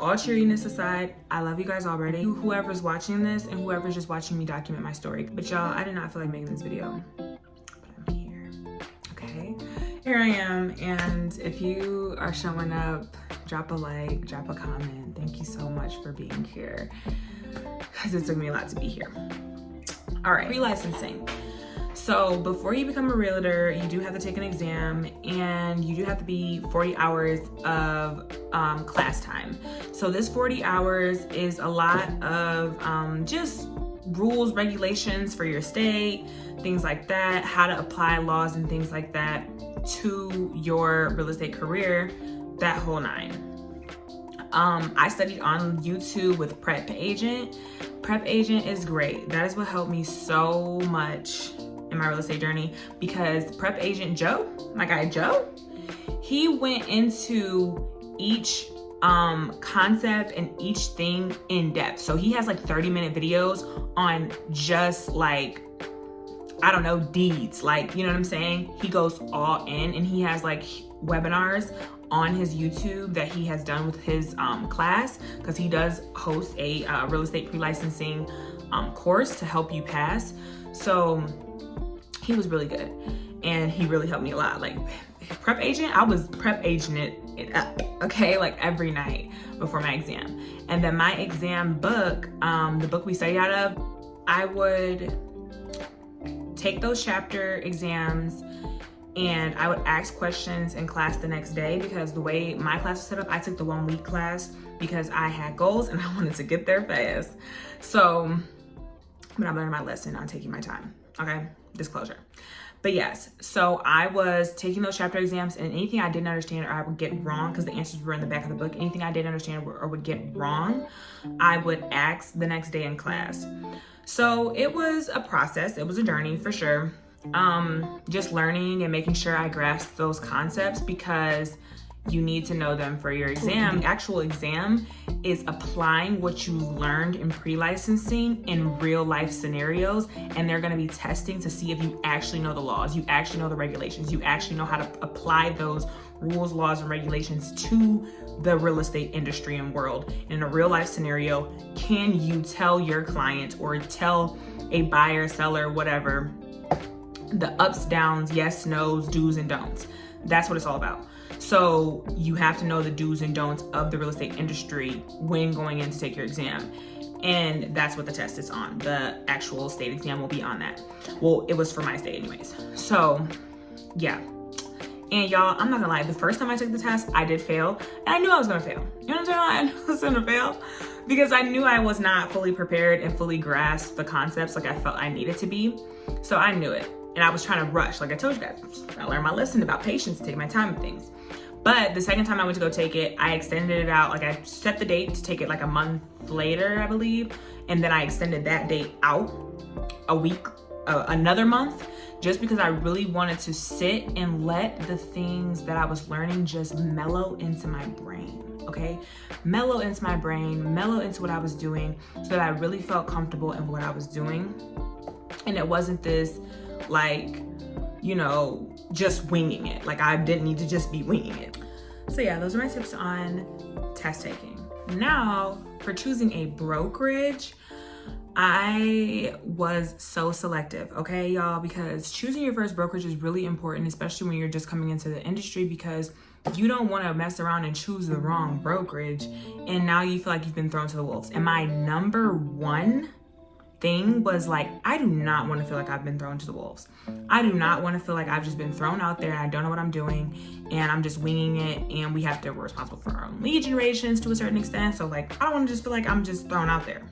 all cheeriness aside, I love you guys already. Whoever's watching this and whoever's just watching me document my story. But y'all, I did not feel like making this video, but I'm here, okay? Here I am, and if you are showing up, drop a like, drop a comment. Thank you so much for being here, because it took me a lot to be here. All right, pre-licensing. So before you become a realtor, you do have to take an exam, and you do have to be 40 hours of class time. So this 40 hours is a lot of just rules, regulations for your state, things like that, how to apply laws and things like that to your real estate career, that whole nine. I studied on YouTube with Prep Agent. Prep Agent is great. That is what helped me so much in my real estate journey, because Prep Agent Joe, my guy Joe, he went into each concept and each thing in depth. So he has like 30-minute videos on just like, I don't know, deeds, like, you know what I'm saying? He goes all in, and he has like webinars on his YouTube that he has done with his class, because he does host a real estate pre-licensing course to help you pass. So he was really good, and he really helped me a lot. Like Prep Agent, I was Prep Agent it up, okay, like every night before my exam. And then my exam book, the book we study out of, I would take those chapter exams and I would ask questions in class the next day, because the way my class was set up, I took the 1 week class because I had goals and I wanted to get there fast. So, but I learned my lesson on taking my time, okay? Disclosure. But yes, so I was taking those chapter exams, and anything I didn't understand or I would get wrong, because the answers were in the back of the book, anything I didn't understand or would get wrong, I would ask the next day in class. So it was a process, it was a journey for sure. Just learning and making sure I grasped those concepts, because you need to know them for your exam. The actual exam is applying what you learned in pre-licensing in real life scenarios, and they're gonna be testing to see if you actually know the laws, you actually know the regulations, you actually know how to apply those rules, laws, and regulations to the real estate industry and world. In a real life scenario, can you tell your client or tell a buyer, seller, whatever, the ups, downs, yes, no's, do's, and don'ts? That's what it's all about. So you have to know the do's and don'ts of the real estate industry when going in to take your exam. And that's what the test is on. The actual state exam will be on that. Well, it was for my state anyways. So yeah. And y'all, I'm not gonna lie, the first time I took the test, I did fail. And I knew I was gonna fail. You know what I'm saying? I knew I was gonna fail, because I knew I was not fully prepared and fully grasped the concepts like I felt I needed to be. So I knew it. And I was trying to rush. Like I told you guys, I learned my lesson about patience, take my time with things. But the second time I went to go take it, I extended it out. Like I set the date to take it like a month later, I believe. And then I extended that date out a week, another month, just because I really wanted to sit and let the things that I was learning just mellow into my brain, okay? Mellow into my brain, mellow into what I was doing, so that I really felt comfortable in what I was doing. And it wasn't this like, you know, just winging it. Like I didn't need to just be winging it. So yeah, those are my tips on test taking. Now, for choosing a brokerage, I was so selective, okay, y'all, because choosing your first brokerage is really important, especially when you're just coming into the industry, because you don't want to mess around and choose the wrong brokerage and now you feel like you've been thrown to the wolves. And my number one thing was like, I do not want to feel like I've been thrown to the wolves. I do not want to feel like I've just been thrown out there and I don't know what I'm doing and I'm just winging it, and we're responsible for our own lead generations to a certain extent. So like, I don't want to just feel like I'm just thrown out there.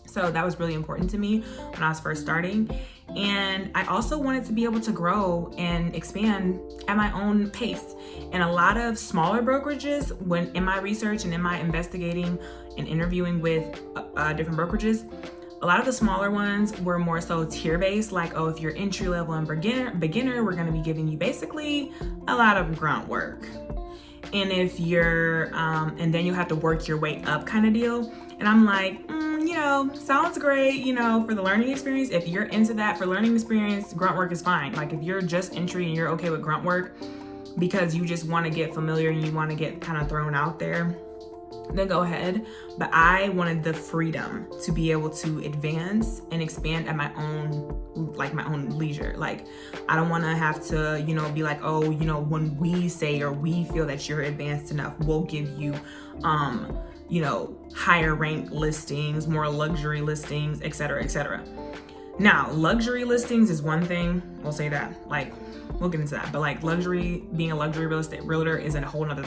So that was really important to me when I was first starting. And I also wanted to be able to grow and expand at my own pace. And a lot of smaller brokerages, when in my research and in my investigating and interviewing with different brokerages, a lot of the smaller ones were more so tier-based, like, oh, if you're entry level and beginner, we're gonna be giving you basically a lot of grunt work. And if you're, and then you have to work your way up kind of deal. And I'm like, you know, sounds great, you know, for the learning experience. If you're into that for learning experience, grunt work is fine. Like if you're just entry and you're okay with grunt work because you just want to get familiar and you want to get kind of thrown out there, then go ahead. But I wanted the freedom to be able to advance and expand at my own leisure. Like, I don't want to have to, be like, oh, when we say or we feel that you're advanced enough, we'll give you, higher rank listings, more luxury listings, etc., etc. Now, luxury listings is one thing. We'll say that. Like, we'll get into that. But like being a luxury real estate realtor is in a whole nother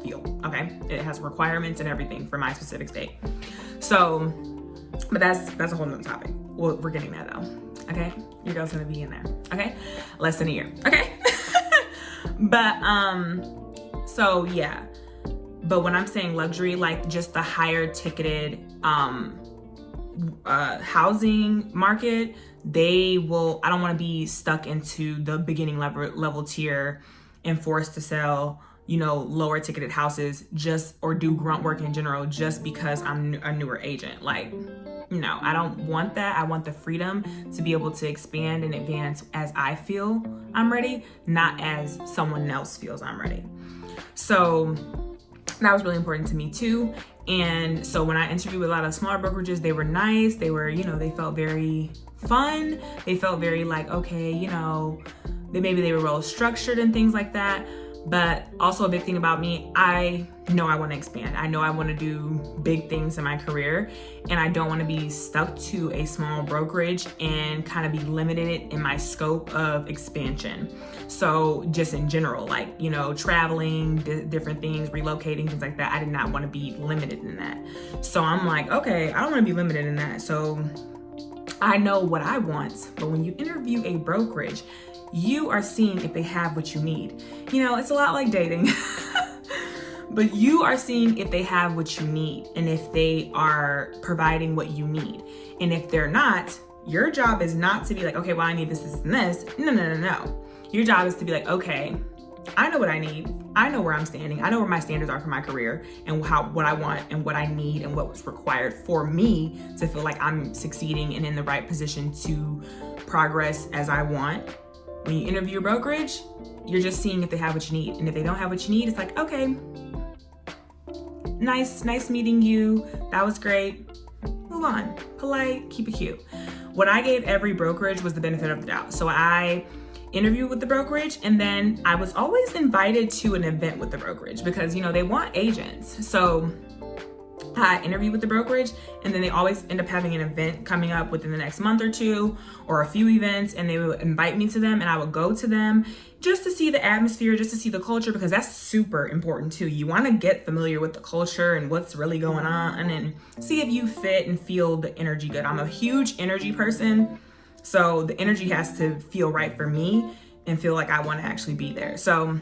field, okay? It has requirements and everything for my specific state. So, but that's a whole nother topic. We're getting there though, okay? Your girl's gonna be in there, okay? Less than a year, okay? But, so yeah. But when I'm saying luxury, like just the higher ticketed, housing market, I don't want to be stuck into the beginning level tier and forced to sell, lower ticketed houses or do grunt work in general just because I'm a newer agent. Like, no, I don't want that. I want the freedom to be able to expand and advance as I feel I'm ready, not as someone else feels I'm ready. So that was really important to me too. And so when I interviewed with a lot of smaller brokerages, they were nice. They were, they felt very fun. They felt very like, okay, maybe they were well structured and things like that. But also a big thing about me, I know I want to expand. I know I want to do big things in my career, and I don't want to be stuck to a small brokerage and kind of be limited in my scope of expansion. So just in general, like, traveling, different things, relocating, things like that, I did not want to be limited in that. So I'm like, okay, I don't want to be limited in that. So I know what I want, but when you interview a brokerage, you are seeing if they have what you need. It's a lot like dating, but you are seeing if they have what you need and if they are providing what you need. And if they're not, your job is not to be like, okay, well, I need this, this, and this. No. Your job is to be like, okay, I know what I need. I know where I'm standing. I know where my standards are for my career and what I want and what I need and what was required for me to feel like I'm succeeding and in the right position to progress as I want. When you interview a brokerage, you're just seeing if they have what you need. And if they don't have what you need, it's like, okay, nice meeting you. That was great. Move on. Polite, keep it cute. What I gave every brokerage was the benefit of the doubt. So I interviewed with the brokerage, and then I was always invited to an event with the brokerage because, they want agents. So I interviewed with the brokerage, and then they always end up having an event coming up within the next month or two, or a few events, and they would invite me to them, and I would go to them just to see the atmosphere, just to see the culture, because that's super important too. You want to get familiar with the culture and what's really going on and see if you fit and feel the energy good. I'm a huge energy person, so the energy has to feel right for me and feel like I want to actually be there. So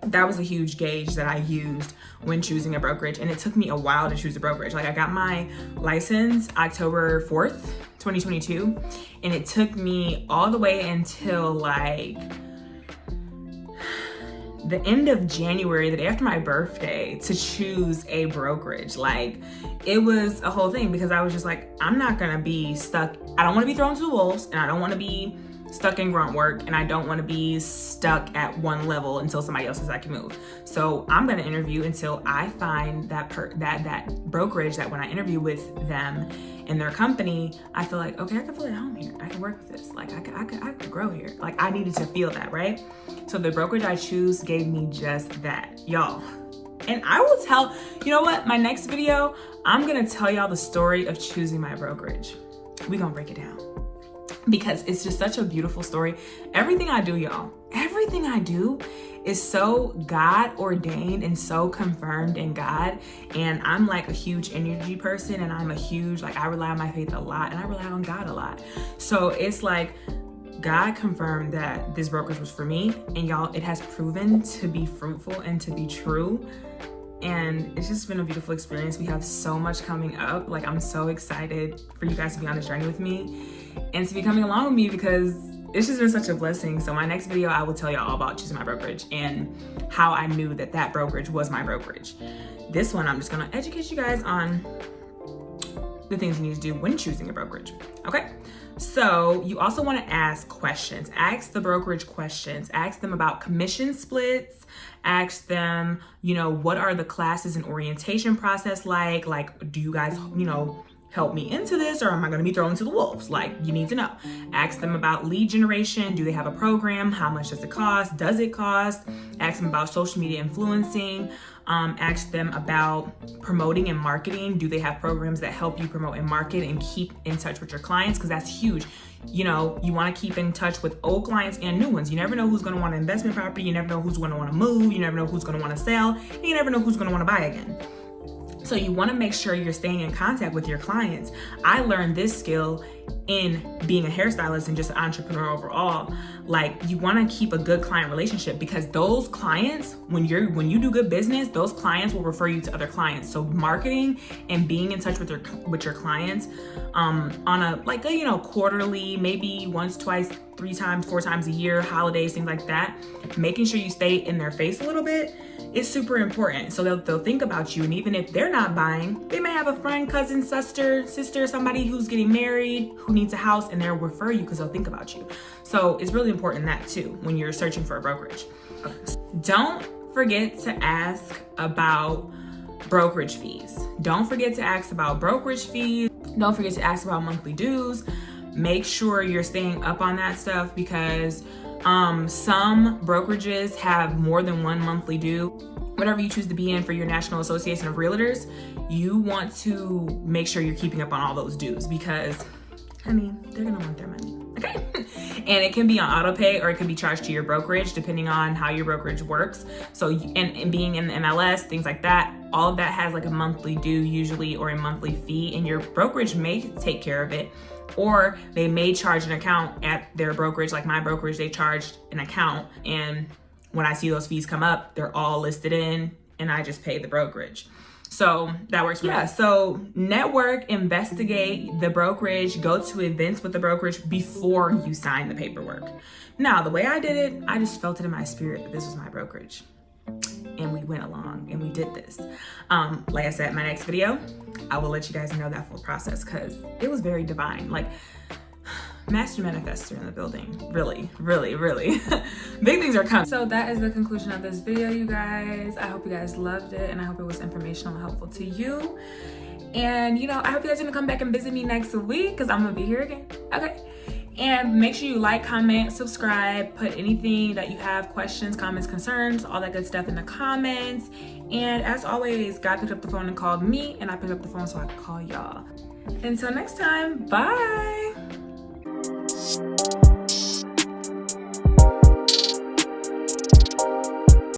that was a huge gauge that I used when choosing a brokerage. And it took me a while to choose a brokerage. Like, I got my license October 4th, 2022. And it took me all the way until like the end of January, the day after my birthday, to choose a brokerage. Like, it was a whole thing because I was just like, I'm not gonna be stuck. I don't wanna be thrown to the wolves, and I don't wanna be stuck in grunt work, and I don't want to be stuck at one level until somebody else says I can move. So I'm going to interview until I find that brokerage that when I interview with them and their company, I feel like, okay, I can feel at home here. I can work with this. Like, I could grow here. Like, I needed to feel that, right? So the brokerage I choose gave me just that, y'all. And I will tell, you know what? My next video, I'm going to tell y'all the story of choosing my brokerage. We're going to break it down, because it's just such a beautiful story. Everything I do, y'all, everything I do is so God ordained and so confirmed in God. And I'm like a huge energy person, and I'm a huge, like, I rely on my faith a lot, and I rely on God a lot. So it's like God confirmed that this brokerage was for me, and y'all, it has proven to be fruitful and to be true. And it's just been a beautiful experience. We have so much coming up. Like, I'm so excited for you guys to be on this journey with me and to be coming along with me, because it's just been such a blessing. So my next video, I will tell y'all all about choosing my brokerage and how I knew that that brokerage was my brokerage. This one, I'm just gonna educate you guys on the things you need to do when choosing a brokerage. Okay. So you also want to ask questions. Ask the brokerage questions. Ask them about commission splits. Ask them, what are the classes and orientation process like? Like, do you guys, help me into this, or am I going to be thrown to the wolves? Like, you need to know. Ask them about lead generation. Do they have a program? How much does it cost? Does it cost? Ask them about social media influencing. Ask them about promoting and marketing. Do they have programs that help you promote and market and keep in touch with your clients? Because that's huge. You want to keep in touch with old clients and new ones. You never know who's going to want an investment property. You never know who's going to want to move. You never know who's going to want to sell. And you never know who's going to want to buy again. So you want to make sure you're staying in contact with your clients. I learned this skill in being a hairstylist and just an entrepreneur overall. Like, you want to keep a good client relationship, because those clients, when you do good business, those clients will refer you to other clients. So marketing and being in touch with your clients on a quarterly, maybe once, twice, 3 times, 4 times a year, holidays, things like that, making sure you stay in their face a little bit is super important. So they'll think about you, and even if they're not buying, they may have a friend, cousin, sister, somebody who's getting married, who needs a house, and they'll refer you because they'll think about you. So it's really important that too when you're searching for a brokerage. Don't forget to ask about brokerage fees. Don't forget to ask about brokerage fees. Don't forget to ask about monthly dues. Make sure you're staying up on that stuff, because some brokerages have more than one monthly due. Whatever you choose to be in for your National Association of Realtors, you want to make sure you're keeping up on all those dues, because they're gonna want their money. Okay. And it can be on auto pay, or it can be charged to your brokerage depending on how your brokerage works. So, and being in the MLS, things like that, all of that has like a monthly due usually, or a monthly fee, and your brokerage may take care of it. Or they may charge an account at their brokerage. Like my brokerage, they charged an account, and when I see those fees come up, they're all listed in, and I just pay the brokerage. So that works for me. So network, investigate the brokerage, go to events with the brokerage before you sign the paperwork. Now, the way I did it, I just felt it in my spirit that this was my brokerage. And we went along and we did this. Like I said, in my next video, I will let you guys know that full process, because it was very divine. Like, master manifestor in the building. Really, really, really. Big things are coming. So that is the conclusion of this video, you guys. I hope you guys loved it, and I hope it was informational and helpful to you. And I hope you guys are gonna come back and visit me next week, because I'm gonna be here again. Okay. And make sure you like, comment, subscribe, put anything that you have, questions, comments, concerns, all that good stuff in the comments. And as always, God picked up the phone and called me, and I picked up the phone so I could call y'all. Until next time, bye.